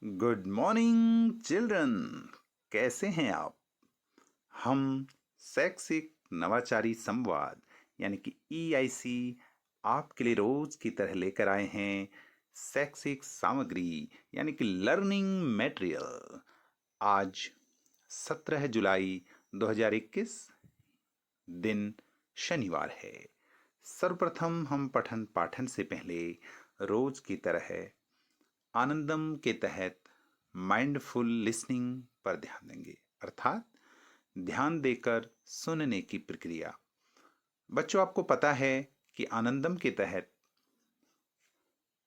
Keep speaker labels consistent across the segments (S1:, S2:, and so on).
S1: Good morning children. कैसे हैं आप? हम शैक्षिक नवाचारी संवाद यानी कि EIC आपके लिए रोज की तरह लेकर आए हैं शैक्षिक सामग्री यानी कि लर्निंग मटेरियल। आज 17 जुलाई 2021 दिन शनिवार है। सर्वप्रथम हम पठन पाठन से पहले रोज की तरह आनंदम के तहत माइंडफुल लिसनिंग पर ध्यान देंगे, अर्थात ध्यान देकर सुनने की प्रक्रिया। बच्चों, आपको पता है कि आनंदम के तहत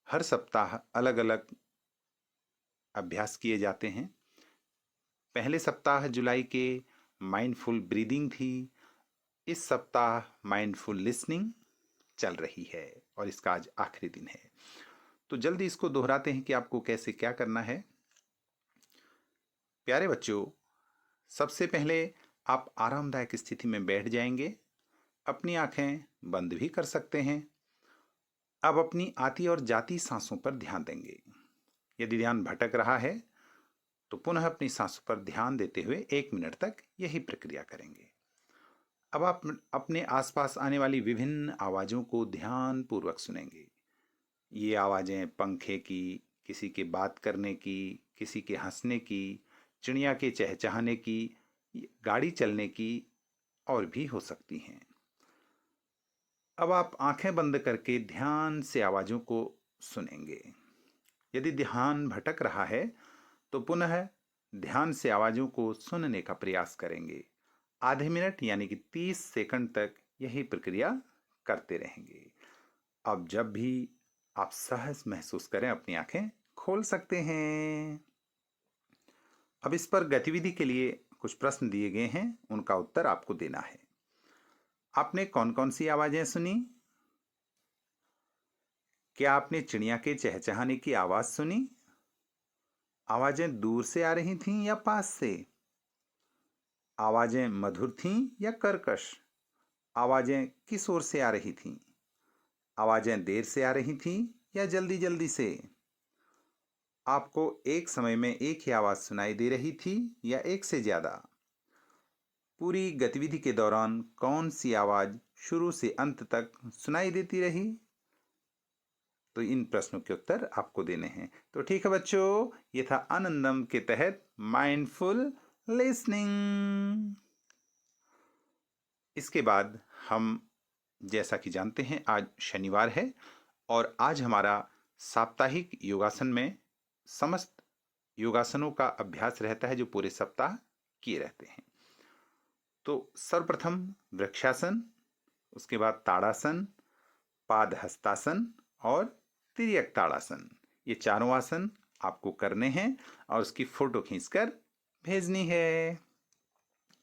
S1: हर सप्ताह अलग अलग अभ्यास किए जाते हैं। पहले सप्ताह जुलाई के माइंडफुल ब्रीदिंग थी। इस सप्ताह माइंडफुल लिसनिंग चल रही है और इसका आज आखिरी दिन है। तो जल्दी इसको दोहराते हैं कि आपको कैसे क्या करना है। प्यारे बच्चों, सबसे पहले आप आरामदायक स्थिति में बैठ जाएंगे। अपनी आंखें बंद भी कर सकते हैं। अब अपनी आती और जाती सांसों पर ध्यान देंगे। यदि ध्यान भटक रहा है तो पुनः अपनी सांसों पर ध्यान देते हुए 1 मिनट तक यही प्रक्रिया करेंगे। अब आप अपने आसपास आने वाली विभिन्न आवाज़ों को ध्यान पूर्वक सुनेंगे। ये आवाज़ें पंखे की, किसी के बात करने की, किसी के हंसने की, चिड़िया के चहचहाने की, गाड़ी चलने की और भी हो सकती हैं। अब आप आंखें बंद करके ध्यान से आवाज़ों को सुनेंगे। यदि ध्यान भटक रहा है तो पुनः ध्यान से आवाज़ों को सुनने का प्रयास करेंगे। आधे मिनट यानी कि 30 सेकंड तक यही प्रक्रिया करते रहेंगे। अब जब भी आप सहज महसूस करें अपनी आंखें खोल सकते हैं। अब इस पर गतिविधि के लिए कुछ प्रश्न दिए गए हैं, उनका उत्तर आपको देना है। आपने कौन कौन सी आवाज़ें सुनी? क्या आपने चिड़िया के चहचहाने की आवाज़ सुनी? आवाज़ें दूर से आ रही थीं या पास से? आवाज़ें मधुर थीं या कर्कश? आवाज़ें किस ओर से आ रही थीं? आवाज़ें देर से आ रही थीं या जल्दी जल्दी से? आपको एक समय में एक ही आवाज़ सुनाई दे रही थी या एक से ज़्यादा? पूरी गतिविधि के दौरान कौन सी आवाज़ शुरू से अंत तक सुनाई देती रही? तो इन प्रश्नों के उत्तर आपको देने हैं। तो ठीक है बच्चों, ये था आनंदम के तहत माइंडफुल लिसनिंग। इसके बाद हम जैसा कि जानते हैं आज शनिवार है और आज हमारा साप्ताहिक योगासन में समस्त योगासनों का अभ्यास रहता है जो पूरे सप्ताह किए रहते हैं। तो सर्वप्रथम वृक्षासन, उसके बाद ताड़ासन, पाद हस्तासन और तिर्यक ताड़ासन, ये चारों आसन आपको करने हैं और उसकी फोटो खींचकर भेजनी है।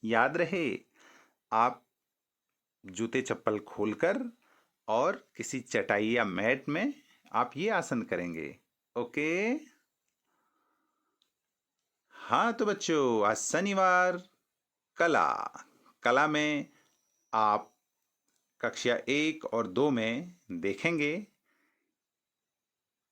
S1: याद रहे, आप जूते चप्पल खोलकर और किसी चटाई या मैट में आप ये आसन करेंगे। ओके। हाँ तो बच्चों, आज शनिवार कला कला में आप कक्षा 1 और 2 में देखेंगे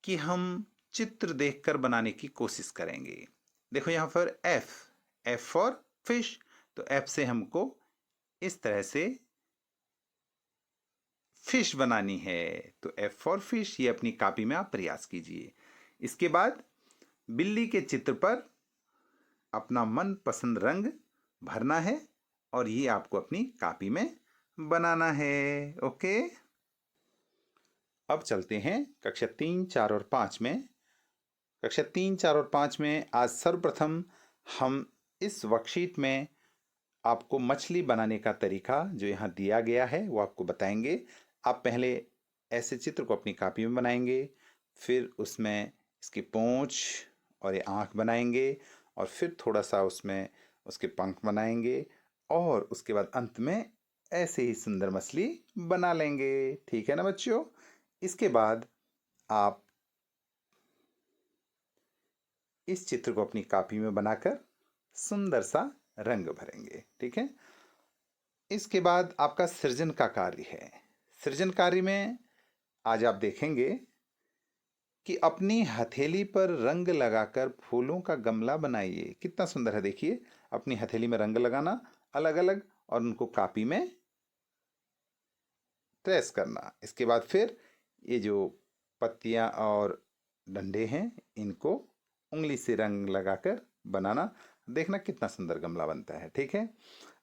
S1: कि हम चित्र देखकर बनाने की कोशिश करेंगे। देखो यहाँ पर एफ फॉर फिश, तो एफ से हमको इस तरह से फिश बनानी है। तो एफ फॉर फिश, ये अपनी कॉपी में आप प्रयास कीजिए। इसके बाद बिल्ली के चित्र पर अपना मनपसंद रंग भरना है और ये आपको अपनी कॉपी में बनाना है। ओके। अब चलते हैं कक्षा 3, 4 और 5 में। कक्षा 3, 4 और 5 में आज सर्वप्रथम हम इस वर्कशीट में आपको मछली बनाने का तरीका जो यहाँ दिया गया है वो आपको बताएंगे। आप पहले ऐसे चित्र को अपनी कॉपी में बनाएंगे, फिर उसमें इसकी पूंछ और ये आँख बनाएंगे और फिर थोड़ा सा उसमें उसके पंख बनाएंगे और उसके बाद अंत में ऐसे ही सुंदर मछली बना लेंगे। ठीक है ना बच्चों? इसके बाद आप इस चित्र को अपनी कॉपी में बनाकर सुंदर सा रंग भरेंगे। ठीक है। इसके बाद आपका सृजन का कार्य है। सृजन कार्य में आज आप देखेंगे कि अपनी हथेली पर रंग लगाकर फूलों का गमला बनाइए। कितना सुंदर है, देखिए, अपनी हथेली में रंग लगाना अलग अलग और उनको कापी में ट्रेस करना। इसके बाद फिर ये जो पत्तियां और डंडे हैं इनको उंगली से रंग लगाकर बनाना। देखना कितना सुंदर गमला बनता है। ठीक है,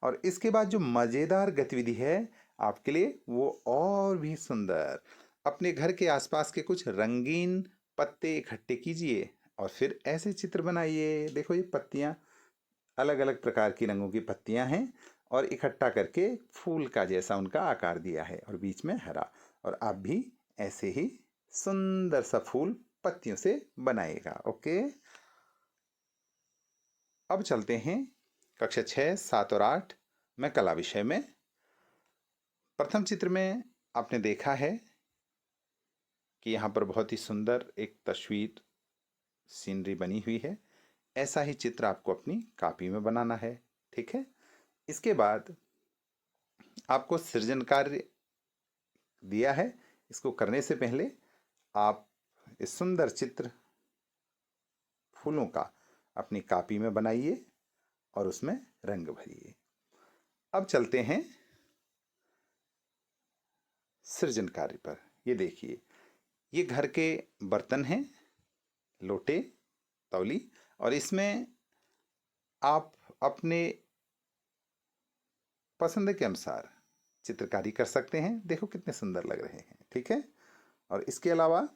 S1: और इसके बाद जो मज़ेदार गतिविधि है आपके लिए वो और भी सुंदर। अपने घर के आसपास के कुछ रंगीन पत्ते इकट्ठे कीजिए और फिर ऐसे चित्र बनाइए। देखो, ये पत्तियां अलग अलग प्रकार की रंगों की पत्तियां हैं और इकट्ठा करके फूल का जैसा उनका आकार दिया है और बीच में हरा। और आप भी ऐसे ही सुंदर सा फूल पत्तियों से बनाइएगा। ओके, अब चलते हैं कक्षा 6, 7 और 8 में कला विषय में। प्रथम चित्र में आपने देखा है कि यहाँ पर बहुत ही सुंदर एक तस्वीर, सीनरी बनी हुई है। ऐसा ही चित्र आपको अपनी कॉपी में बनाना है। ठीक है, इसके बाद आपको सृजन कार्य दिया है। इसको करने से पहले आप इस सुंदर चित्र फूलों का अपनी कॉपी में बनाइए और उसमें रंग भरिए। अब चलते हैं सृजन कार्य पर। ये देखिए, ये घर के बर्तन हैं, लोटे, तौली, और इसमें आप अपने पसंद के अनुसार चित्रकारी कर सकते हैं। देखो कितने सुंदर लग रहे हैं। ठीक है, और इसके अलावा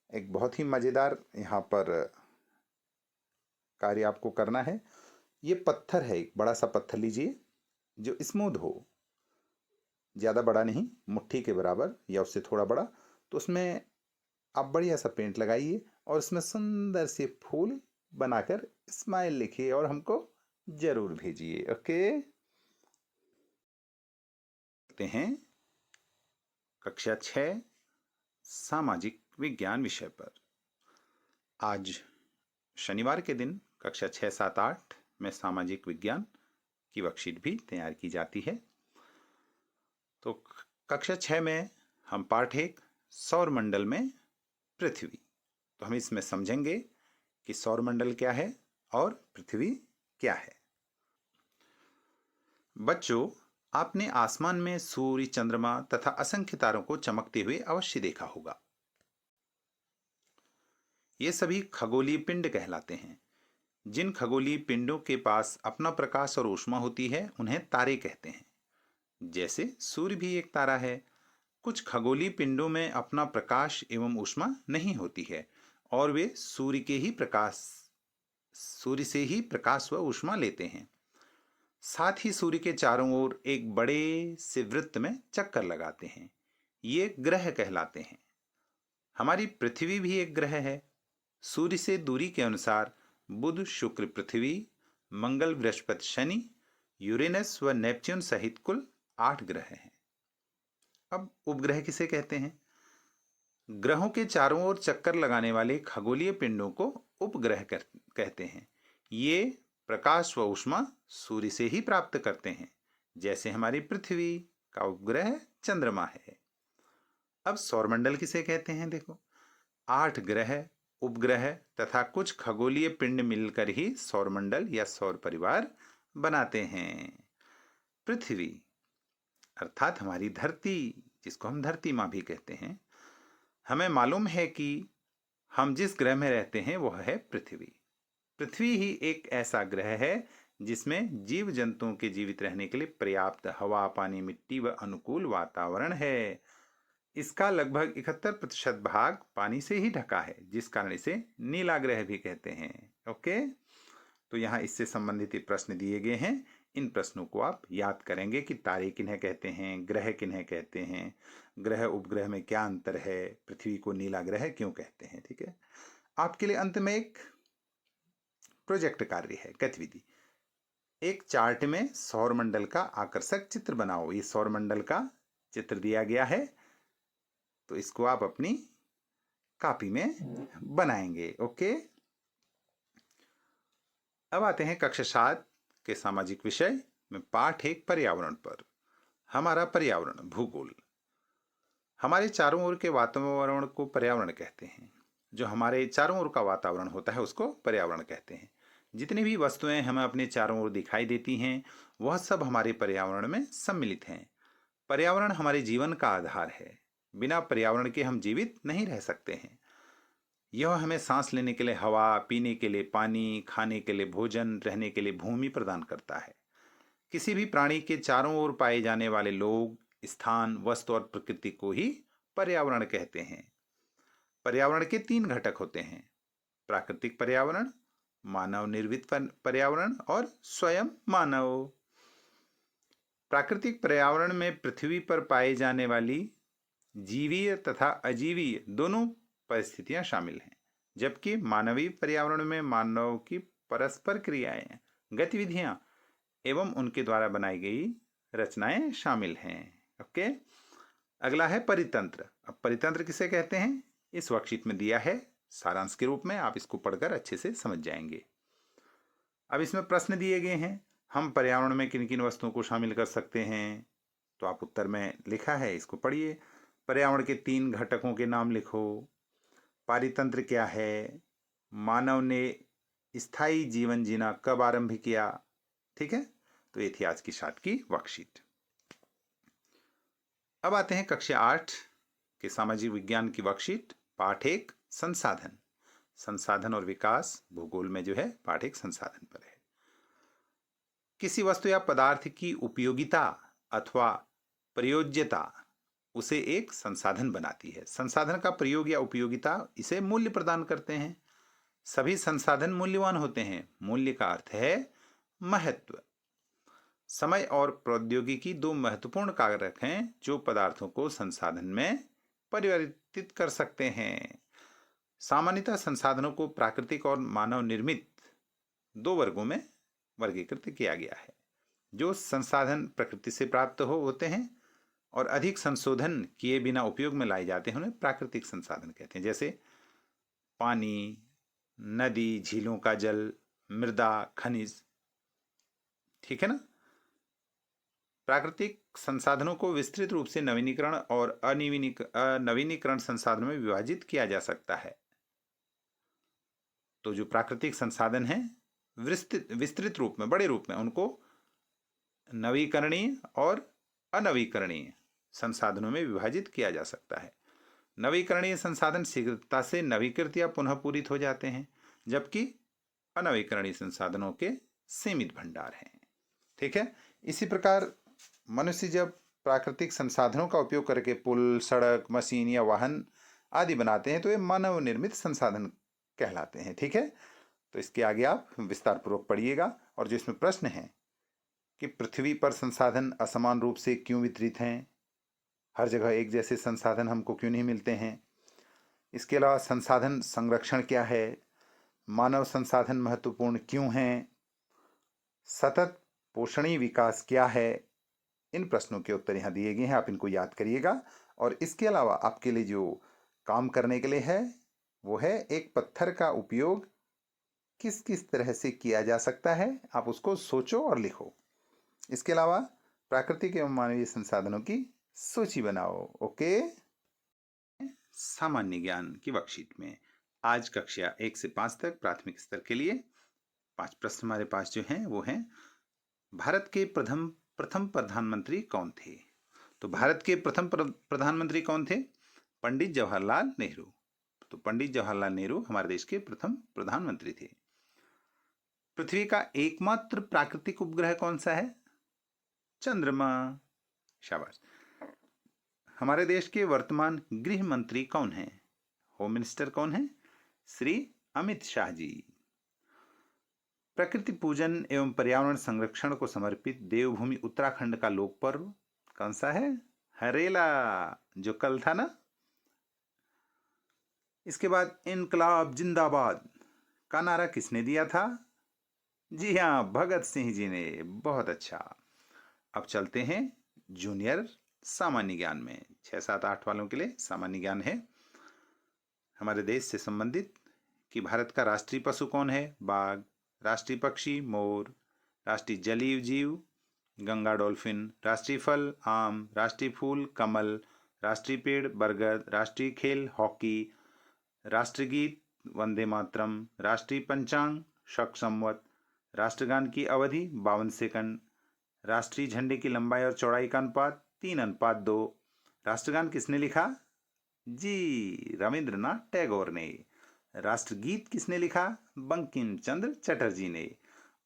S1: एक बहुत ही मज़ेदार यहाँ पर कार्य आपको करना है। ये पत्थर है, एक बड़ा सा पत्थर लीजिए जो स्मूथ हो, ज़्यादा बड़ा नहीं, मुट्ठी के बराबर या उससे थोड़ा बड़ा। तो उसमें आप बढ़िया सा पेंट लगाइए और उसमें सुंदर से फूल बनाकर स्माइल लिखिए और हमको ज़रूर भेजिए। ओके, करते हैं कक्षा 6 सामाजिक विज्ञान विषय पर। आज शनिवार के दिन कक्षा 6, 7, 8 में सामाजिक विज्ञान की वर्कशीट भी तैयार की जाती है। तो कक्षा 6 में हम पाठ 1 सौरमंडल में पृथ्वी, तो हम इसमें समझेंगे कि सौरमंडल क्या है और पृथ्वी क्या है। बच्चों, आपने आसमान में सूर्य, चंद्रमा तथा असंख्य तारों को चमकते हुए अवश्य देखा होगा। ये सभी खगोलीय पिंड कहलाते हैं। जिन खगोलीय पिंडों के पास अपना प्रकाश और ऊष्मा होती है उन्हें तारे कहते हैं। जैसे सूर्य भी एक तारा है। कुछ खगोलीय पिंडों में अपना प्रकाश एवं ऊष्मा नहीं होती है और वे सूर्य से ही प्रकाश व ऊष्मा लेते हैं। साथ ही सूर्य के चारों ओर एक बड़े से वृत्त में चक्कर लगाते हैं। ये ग्रह कहलाते हैं। हमारी पृथ्वी भी एक ग्रह है। सूर्य से दूरी के अनुसार बुध, शुक्र, पृथ्वी, मंगल, बृहस्पति, शनि, यूरेनस व नेपच्यून सहित कुल 8 ग्रह हैं। अब उपग्रह किसे कहते हैं? ग्रहों के चारों ओर चक्कर लगाने वाले खगोलीय पिंडों को उपग्रह कहते हैं। ये प्रकाश व ऊष्मा सूर्य से ही प्राप्त करते हैं। जैसे हमारी पृथ्वी का उपग्रह चंद्रमा है। अब सौरमंडल किसे कहते हैं? देखो, 8 ग्रह, उपग्रह तथा कुछ खगोलीय पिंड मिलकर ही सौरमंडल या सौर परिवार बनाते हैं। पृथ्वी अर्थात हमारी धरती, जिसको हम धरती माँ भी कहते हैं, हमें मालूम है कि हम जिस ग्रह में रहते हैं वह है पृथ्वी। पृथ्वी ही एक ऐसा ग्रह है जिसमें जीव जंतुओं के जीवित रहने के लिए पर्याप्त हवा, पानी, मिट्टी व अनुकूल वातावरण है। इसका लगभग 71% भाग पानी से ही ढका है, जिस कारण इसे नीला ग्रह भी कहते हैं। ओके, तो यहाँ इससे संबंधित प्रश्न दिए गए हैं। इन प्रश्नों को आप याद करेंगे कि तारे किन्हें कहते हैं, ग्रह किन्हें कहते हैं, ग्रह उपग्रह में क्या अंतर है, पृथ्वी को नीला ग्रह क्यों कहते हैं। ठीक है, आपके लिए अंत में एक प्रोजेक्ट कार्य है, गतिविधि। एक चार्ट में सौरमंडल का आकर्षक चित्र बनाओ। ये सौरमंडल का चित्र दिया गया है, तो इसको आप अपनी कॉपी में बनाएंगे। ओके, अब आते हैं कक्षा 7 के सामाजिक विषय में पाठ 1 पर्यावरण पर। हमारा पर्यावरण, भूगोल। हमारे चारों ओर के वातावरण को पर्यावरण कहते हैं। जो हमारे चारों ओर का वातावरण होता है उसको पर्यावरण कहते हैं। जितनी भी वस्तुएं हमें अपने चारों ओर दिखाई देती हैं वह सब हमारे पर्यावरण में सम्मिलित हैं। पर्यावरण हमारे जीवन का आधार है। बिना पर्यावरण के हम जीवित नहीं रह सकते हैं। यह हमें सांस लेने के लिए हवा, पीने के लिए पानी, खाने के लिए भोजन, रहने के लिए भूमि प्रदान करता है। किसी भी प्राणी के चारों ओर पाए जाने वाले लोग, स्थान, वस्तु और प्रकृति को ही पर्यावरण कहते हैं। पर्यावरण के 3 घटक होते हैं: प्राकृतिक पर्यावरण, मानव निर्मित पर्यावरण और स्वयं मानव। प्राकृतिक पर्यावरण में पृथ्वी पर पाए जाने वाली जीवीय तथा अजीवीय दोनों परिस्थितियां शामिल हैं, जबकि मानवीय पर्यावरण में मानव की परस्पर क्रियाएं, गतिविधियां एवं उनके द्वारा बनाई गई रचनाएं शामिल हैं। ओके, अगला है परितंत्र। अब परितंत्र किसे कहते हैं इस वर्कशीट में दिया है सारांश के रूप में, आप इसको पढ़कर अच्छे से समझ जाएंगे। अब इसमें प्रश्न दिए गए हैं, हम पर्यावरण में किन किन वस्तुओं को शामिल कर सकते हैं। तो आप उत्तर में लिखा है, इसको पढ़िए। पर्यावरण के 3 घटकों के नाम लिखो। पारितंत्र क्या है, मानव ने स्थायी जीवन जीना कब आरंभ किया। ठीक है, तो ये थी आज की शार्ट की वर्कशीट। अब आते हैं कक्षा 8 के सामाजिक विज्ञान की वर्कशीट, पाठ 1 संसाधन। संसाधन और विकास, भूगोल में जो है पाठ 1 संसाधन पर है। किसी वस्तु या पदार्थ की उपयोगिता अथवा प्रयोज्यता उसे एक संसाधन बनाती है। संसाधन का प्रयोग या उपयोगिता इसे मूल्य प्रदान करते हैं। सभी संसाधन मूल्यवान होते हैं। मूल्य का अर्थ है महत्व। समय और प्रौद्योगिकी 2 महत्वपूर्ण कारक हैं जो पदार्थों को संसाधन में परिवर्तित कर सकते हैं। सामान्यतः संसाधनों को प्राकृतिक और मानव निर्मित 2 वर्गों में वर्गीकृत किया गया है। जो संसाधन प्रकृति से प्राप्त होते हैं और अधिक संशोधन किए बिना उपयोग में लाए जाते हैं उन्हें प्राकृतिक संसाधन कहते हैं, जैसे पानी, नदी, झीलों का जल, मृदा, खनिज। ठीक है ना। प्राकृतिक संसाधनों को विस्तृत रूप से नवीनीकरण और अनवीनीकरण संसाधनों में विभाजित किया जा सकता है। तो जो प्राकृतिक संसाधन हैं विस्तृत रूप में, बड़े रूप में, उनको नवीकरणीय और अनवीकरणीय संसाधनों में विभाजित किया जा सकता है। नवीकरणीय संसाधन शीघ्रता से नवीकृत या पुनः पूरित हो जाते हैं, जबकि अनवीकरणीय संसाधनों के सीमित भंडार हैं। ठीक है। इसी प्रकार मनुष्य जब प्राकृतिक संसाधनों का उपयोग करके पुल, सड़क, मशीन या वाहन आदि बनाते हैं तो ये मानव निर्मित संसाधन कहलाते हैं। ठीक है, तो इसके आगे आप विस्तार पूर्वक पढ़िएगा। और जो इसमें प्रश्न है कि पृथ्वी पर संसाधन असमान रूप से क्यों वितरित हैं, हर जगह एक जैसे संसाधन हमको क्यों नहीं मिलते हैं। इसके अलावा संसाधन संरक्षण क्या है, मानव संसाधन महत्वपूर्ण क्यों हैं, सतत पोषणीय विकास क्या है। इन प्रश्नों के उत्तर यहाँ दिए गए हैं, आप इनको याद करिएगा। और इसके अलावा आपके लिए जो काम करने के लिए है वो है एक पत्थर का उपयोग किस किस तरह से किया जा सकता है, आप उसको सोचो और लिखो। इसके अलावा प्राकृतिक एवं मानवीय संसाधनों की सूची बनाओ। ओके। सामान्य ज्ञान की वर्कशीट में आज कक्षा 1 से 5 तक प्राथमिक स्तर के लिए 5 प्रश्न हमारे पास जो हैं वो हैं, भारत के प्रथम प्रधानमंत्री कौन थे। तो भारत के प्रथम प्रधानमंत्री कौन थे, पंडित जवाहरलाल नेहरू। तो पंडित जवाहरलाल नेहरू हमारे देश के प्रथम प्रधानमंत्री थे। पृथ्वी का एकमात्र प्राकृतिक उपग्रह कौन सा है, चंद्रमा। शाबाश। हमारे देश के वर्तमान गृह मंत्री कौन हैं, होम मिनिस्टर कौन है, श्री अमित शाह जी। प्रकृति पूजन एवं पर्यावरण संरक्षण को समर्पित देवभूमि उत्तराखंड का लोक पर्व कौन सा है, हरेला, जो कल था ना। इसके बाद इनकलाब जिंदाबाद का नारा किसने दिया था, जी हाँ, भगत सिंह जी ने। बहुत अच्छा। अब चलते हैं जूनियर सामान्य ज्ञान में। 6, 7, 8 वालों के लिए सामान्य ज्ञान है हमारे देश से संबंधित कि भारत का राष्ट्रीय पशु कौन है, बाघ। राष्ट्रीय पक्षी मोर। राष्ट्रीय जलीय जीव गंगा डॉल्फिन। राष्ट्रीय फल आम। राष्ट्रीय फूल कमल। राष्ट्रीय पेड़ बरगद, राष्ट्रीय खेल हॉकी, राष्ट्रगीत वंदे मातरम, राष्ट्रीय पंचांग शक संवत, राष्ट्रगान की अवधि 52 सेकंड, राष्ट्रीय झंडे की लंबाई और चौड़ाई का अनुपात 3:2। राष्ट्रगान किसने लिखा? जी, रविंद्रनाथ टैगोर ने। राष्ट्रगीत किसने लिखा? बंकिम चंद्र चटर्जी ने।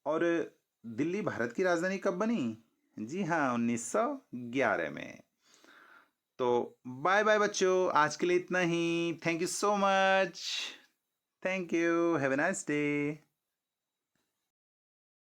S1: और दिल्ली भारत की राजधानी कब बनी? जी हाँ, 1911 में। तो बाय बाय बच्चों, आज के लिए इतना ही। Thank you so much. Thank you, have a nice day.